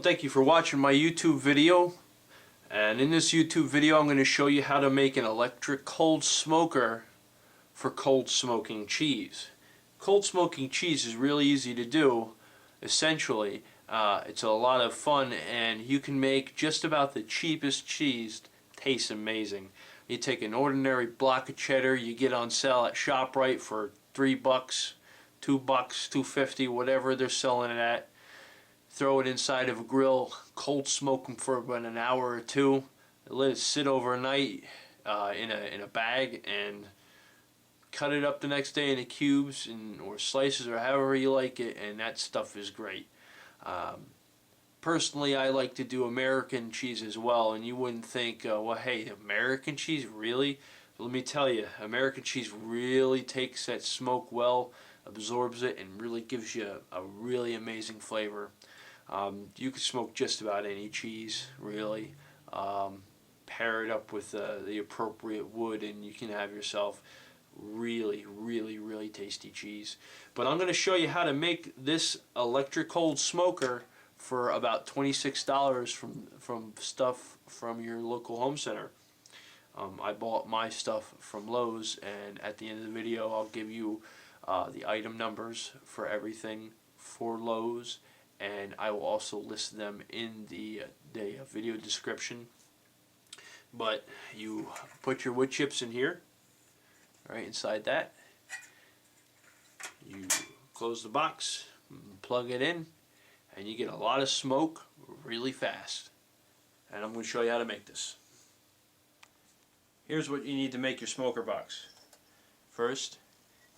thank you for watching my YouTube video. And in this YouTube video I'm going to show you how to make an electric cold smoker for cold smoking cheese. Cold smoking cheese is really easy to do. Essentially, it's a lot of fun, and you can make just about the cheapest cheese taste amazing. You take an ordinary block of cheddar you get on sale at ShopRite for $3, $2, $2.50, whatever they're selling it at. Throw it inside of a grill, cold smoke them for about an hour or two. Let it sit overnight in a bag, and cut it up the next day into cubes or slices or however you like it, and that stuff is great. Personally, I like to do American cheese as well, and you wouldn't think, well, hey, American cheese, really? But let me tell you, American cheese really takes that smoke well, absorbs it, and really gives you a really amazing flavor. You can smoke just about any cheese, really. Pair it up with the appropriate wood, and you can have yourself really tasty cheese. But I'm going to show you how to make this electric cold smoker for about $26 from stuff from your local home center. I bought my stuff from Lowe's, and at the end of the video I'll give you the item numbers for everything for Lowe's, and I will also list them in the video description. But you put your wood chips in here, right inside that. You close the box, plug it in, and you get a lot of smoke really fast. And I'm going to show you how to make this. Here's what you need to make your smoker box. First,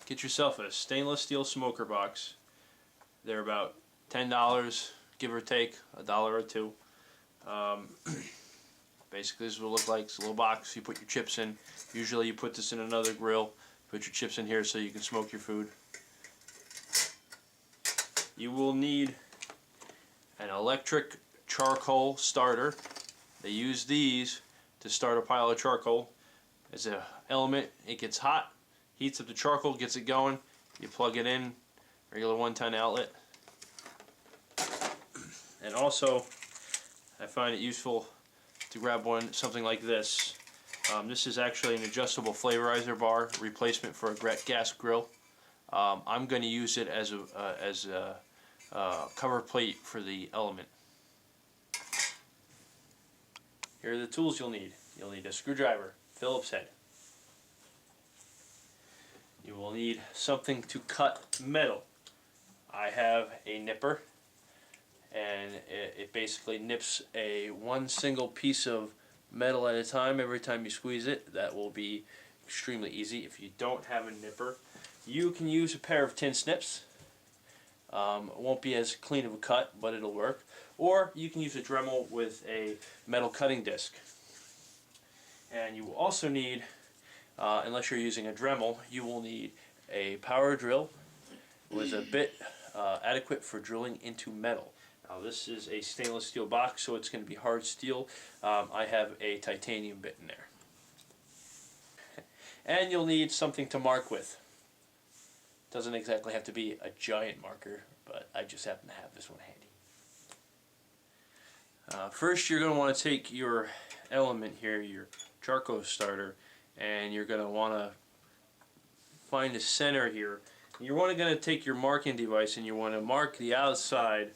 get yourself a stainless steel smoker box. They're about $10, give or take, $1 or $2. Basically, this is what it looks like. It's a little box. You put your chips in. Usually you put this in another grill. Put your chips in here so you can smoke your food. You will need an electric charcoal starter. They use these to start a pile of charcoal. As an element, it gets hot, heats up the charcoal, gets it going. You plug it in, regular 110 outlet. And also, I find it useful to grab something like this. This is actually an adjustable flavorizer bar, replacement for a gas grill. I'm going to use it as a cover plate for the element. Here are the tools you'll need. You'll need a screwdriver, Phillips head. You will need something to cut metal. I have a nipper, and it basically nips one single piece of metal at a time. Every time you squeeze it, that will be extremely easy. If you don't have a nipper, you can use a pair of tin snips. It won't be as clean of a cut, but it'll work. Or you can use a Dremel with a metal cutting disc. And you will also need, unless you're using a Dremel, you will need a power drill with a bit adequate for drilling into metal. Now, this is a stainless steel box, so it's going to be hard steel. I have a titanium bit in there. And you'll need something to mark with. Doesn't exactly have to be a giant marker, but I just happen to have this one handy. First, you're going to want to take your element here, your charcoal starter, and you're going to want to find the center here. You're going to take your marking device, and you want to mark the outside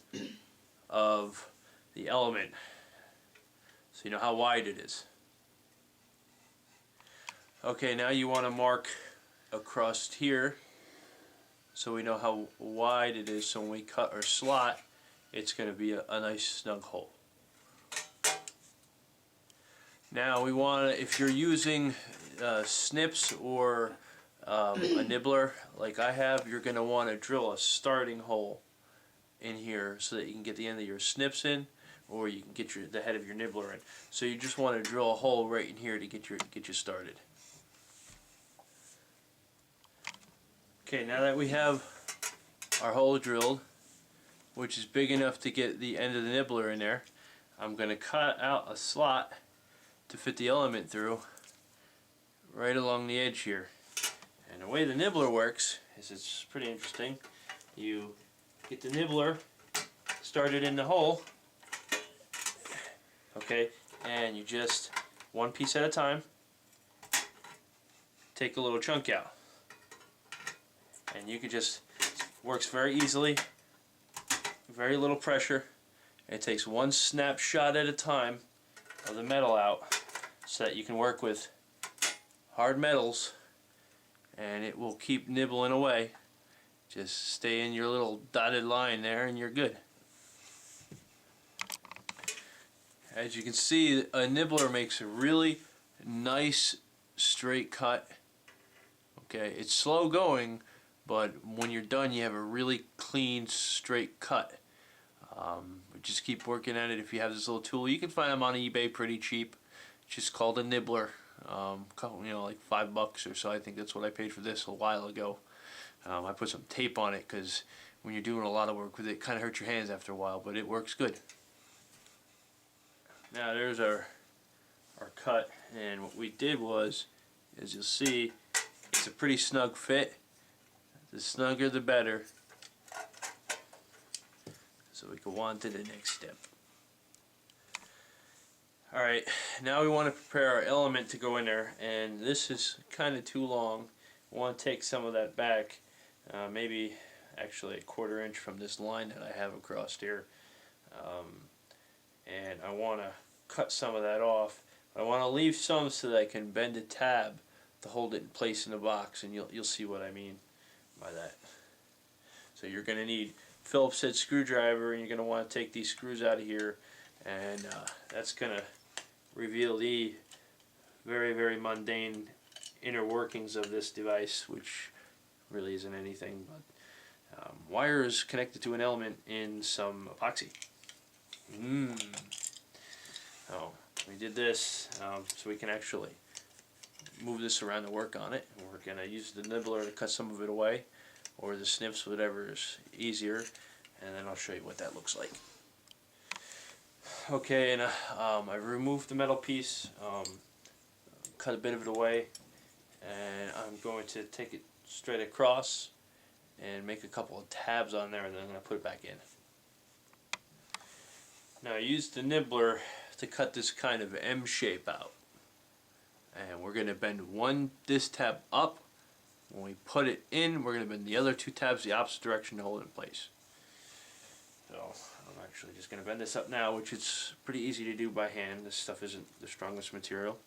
of the element so you know how wide it is. Okay, now you want to mark across here so we know how wide it is, so when we cut our slot, it's going to be a nice snug hole. Now we want to, if you're using snips or a nibbler like I have, you're going to want to drill a starting hole in here so that you can get the end of your snips in, or you can get the head of your nibbler in. So you just want to drill a hole right in here to get you started. Okay, now that we have our hole drilled, which is big enough to get the end of the nibbler in there, I'm going to cut out a slot to fit the element through right along the edge here. And the way the nibbler works is it's pretty interesting. You get the nibbler started in the hole, Okay, and you just, one piece at a time, take a little chunk out. And you can just, works very easily, very little pressure. It takes one snapshot at a time of the metal out so that you can work with hard metals and it will keep nibbling away. Just stay in your little dotted line there and you're good. As you can see, a nibbler makes a really nice straight cut. Okay, it's slow going, but when you're done you have a really clean straight cut. Just keep working at it. If you have this little tool, you can find them on eBay pretty cheap. It's just called a nibbler. Like $5 or so. I think that's what I paid for this a while ago. I put some tape on it because when you're doing a lot of work with it, it kind of hurts your hands after a while, but it works good. Now there's our cut, and what we did was, as you'll see, it's a pretty snug fit. The snugger the better. So we can go on to the next step. Alright, now we want to prepare our element to go in there, and this is kind of too long. We want to take some of that back, maybe actually a 1/4 inch from this line that I have across here. And I want to cut some of that off. I want to leave some so that I can bend a tab to hold it in place in the box, and you'll see what I mean by that. So you're going to need Phillips head screwdriver, and you're going to want to take these screws out of here, and that's going to reveal the very, very mundane inner workings of this device, which really isn't anything but wires connected to an element in some epoxy. Oh, we did this so we can actually move this around to work on it. And we're going to use the nibbler to cut some of it away, or the snips, whatever is easier, and then I'll show you what that looks like. Okay, and I removed the metal piece, cut a bit of it away, and I'm going to take it straight across and make a couple of tabs on there, and then I'm going to put it back in. Now I used the nibbler to cut this kind of M shape out, and we're going to bend this tab up. When we put it in, we're going to bend the other 2 tabs the opposite direction to hold it in place. So I'm actually just going to bend this up now, which is pretty easy to do by hand. This stuff isn't the strongest material.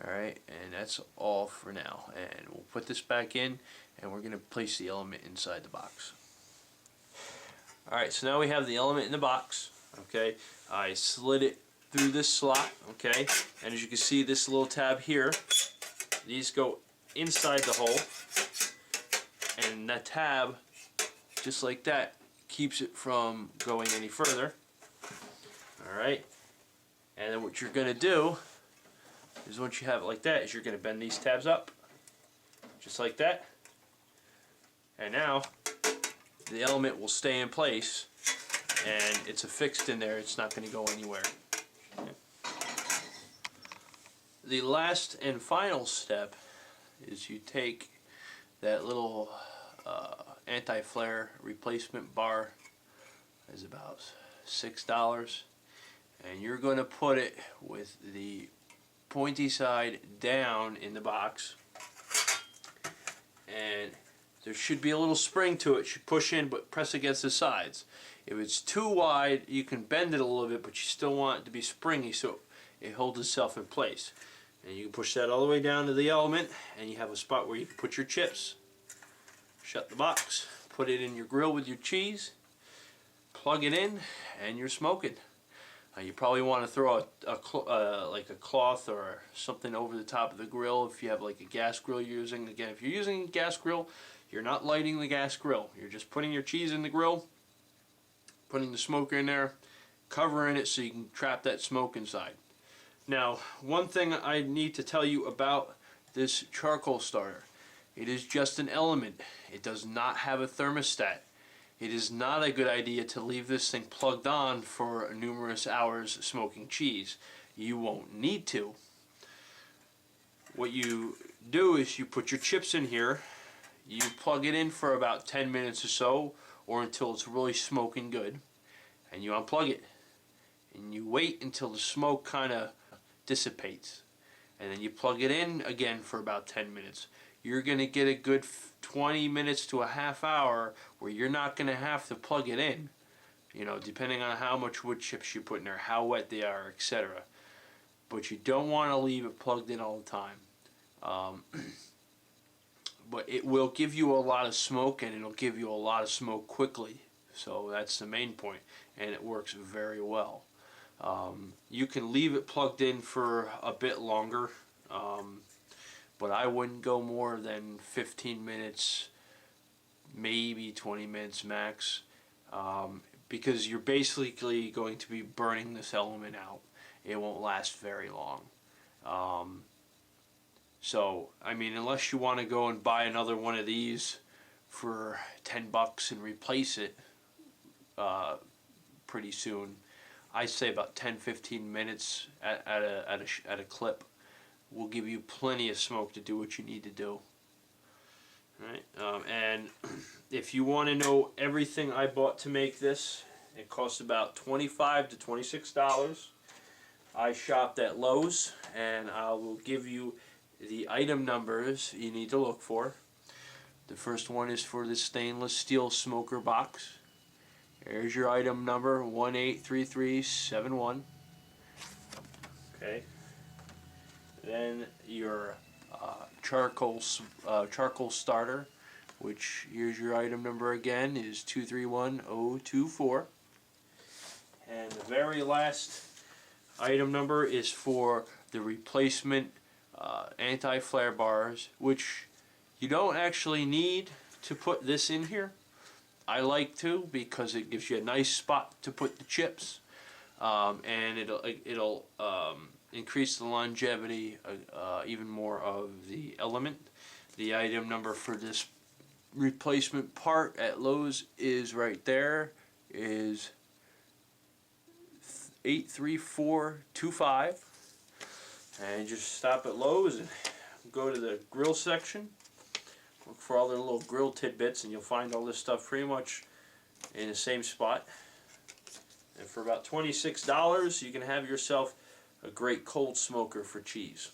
Alright, and that's all for now. And we'll put this back in, and we're going to place the element inside the box. Alright, so now we have the element in the box. Okay, I slid it through this slot. Okay, and as you can see, this little tab here, these go inside the hole, and that tab, just like that, keeps it from going any further. Alright, and then what you're going to do is, once you have it like that, is you're going to bend these tabs up just like that, and now the element will stay in place and it's affixed in there. It's not going to go anywhere. Okay. The last and final step is you take that little anti-flare replacement bar, is about $6, and you're going to put it with the pointy side down in the box, and there should be a little spring to it. Should push in but press against the sides. If it's too wide, you can bend it a little bit, but you still want it to be springy so it holds itself in place. And you can push that all the way down to the element, and you have a spot where you can put your chips. Shut the box, put it in your grill with your cheese, plug it in, and you're smoking. You probably want to throw like a cloth or something over the top of the grill if you have like a gas grill you're using. Again, if you're using a gas grill, you're not lighting the gas grill. You're just putting your cheese in the grill, putting the smoker in there, covering it so you can trap that smoke inside. Now, one thing I need to tell you about this charcoal starter. It is just an element. It does not have a thermostat. It is not a good idea to leave this thing plugged on for numerous hours smoking cheese. You won't need to. What you do is you put your chips in here, you plug it in for about 10 minutes or so, or until it's really smoking good, and you unplug it. and you wait until the smoke kind of dissipates, and then you plug it in again for about 10 minutes. You're going to get a good 20 minutes to a half hour where you're not going to have to plug it in, you know, depending on how much wood chips you put in there, how wet they are, etc. But you don't want to leave it plugged in all the time. But it will give you a lot of smoke, and it'll give you a lot of smoke quickly. So that's the main point, and it works very well. You can leave it plugged in for a bit longer, but I wouldn't go more than 15 minutes, maybe 20 minutes max, because you're basically going to be burning this element out. It won't last very long. So, I mean, unless you want to go and buy another one of these for $10 and replace it pretty soon, I say about 10-15 minutes at a clip will give you plenty of smoke to do what you need to do. Right? And if you want to know everything I bought to make this, it costs about $25 to $26. I shopped at Lowe's, and I will give you the item numbers you need to look for. The first one is for the stainless steel smoker box. Here's your item number, 183371. Okay. Then your charcoal starter, which here's your item number again, is 231024. And the very last item number is for the replacement anti-flare bars, which you don't actually need to put this in here. I like to, because it gives you a nice spot to put the chips, and it'll increase the longevity even more of the element. The item number for this replacement part at Lowe's is right there, is 83425. And just stop at Lowe's and go to the grill section. Look for all their little grill tidbits, and you'll find all this stuff pretty much in the same spot. And for about $26, you can have yourself a great cold smoker for cheese.